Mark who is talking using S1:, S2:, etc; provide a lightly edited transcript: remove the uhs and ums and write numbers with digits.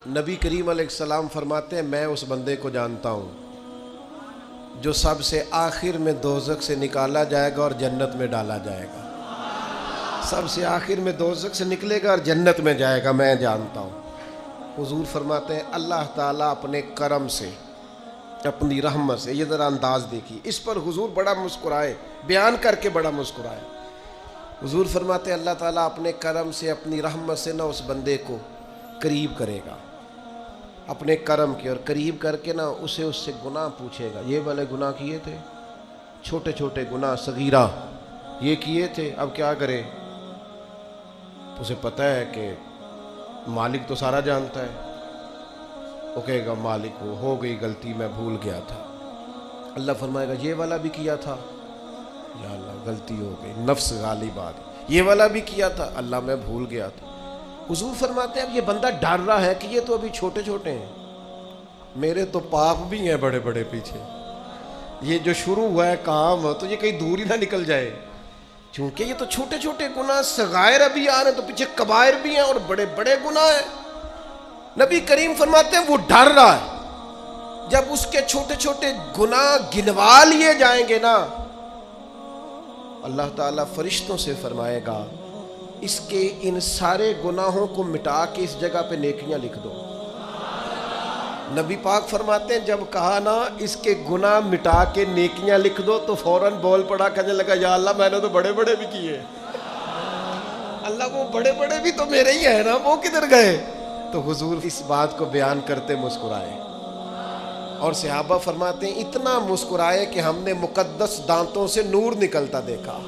S1: نبی کریم علیہ السلام فرماتے ہیں میں اس بندے کو جانتا ہوں جو سب سے آخر میں دوزخ سے نکالا جائے گا اور جنت میں ڈالا جائے گا۔ سب سے آخر میں دوزخ سے نکلے گا اور جنت میں جائے گا، میں جانتا ہوں۔ حضور فرماتے ہیں اللہ تعالیٰ اپنے کرم سے، اپنی رحمت سے، یہ ذرا انداز دیکھیے، اس پر حضور بڑا مسکرائے، بیان کر کے بڑا مسکرائے۔ حضور فرماتے ہیں اللہ تعالیٰ اپنے کرم سے، اپنی رحمت سے نہ اس بندے کو قریب کرے گا، اپنے کرم کے، اور قریب کر کے نہ اسے اس سے گناہ پوچھے گا، یہ والے گناہ کیے تھے، چھوٹے چھوٹے گناہ صغیرہ یہ کیے تھے، اب کیا کرے؟ اسے پتہ ہے کہ مالک تو سارا جانتا ہے، وہ کہے گا مالک ہو گئی غلطی، میں بھول گیا تھا۔ اللہ فرمائے گا یہ والا بھی کیا تھا، یا اللہ غلطی ہو گئی، نفس غالب آ گئی، یہ والا بھی کیا تھا، اللہ میں بھول گیا تھا۔ حضور فرماتے ہیں اب یہ بندہ ڈر رہا ہے کہ یہ تو ابھی چھوٹے چھوٹے ہیں، میرے تو پاپ بھی ہیں بڑے بڑے پیچھے، یہ جو شروع ہوا ہے کام تو یہ کہیں دور ہی نہ نکل جائے، چونکہ یہ تو چھوٹے چھوٹے گناہ صغائر ابھی آ رہے ہیں، تو پیچھے کبائر بھی ہیں اور بڑے بڑے گناہ ہیں۔ نبی کریم فرماتے ہیں وہ ڈر رہا ہے، جب اس کے چھوٹے چھوٹے گناہ گنوا لیے جائیں گے نا، اللہ تعالیٰ فرشتوں سے فرمائے گا اس کے ان سارے گناہوں کو مٹا کے اس جگہ پہ نیکیاں لکھ دو۔ نبی پاک فرماتے ہیں جب کہا نا اس کے گناہ مٹا کے نیکیاں لکھ دو تو فوراً بول پڑا، کہنے لگا یا اللہ میں نے تو بڑے بڑے بھی کیے، اللہ وہ بڑے بڑے بھی تو میرے ہی ہیں نا، وہ کدھر گئے؟ تو حضور اس بات کو بیان کرتے مسکرائے، اور صحابہ فرماتے ہیں اتنا مسکرائے کہ ہم نے مقدس دانتوں سے نور نکلتا دیکھا۔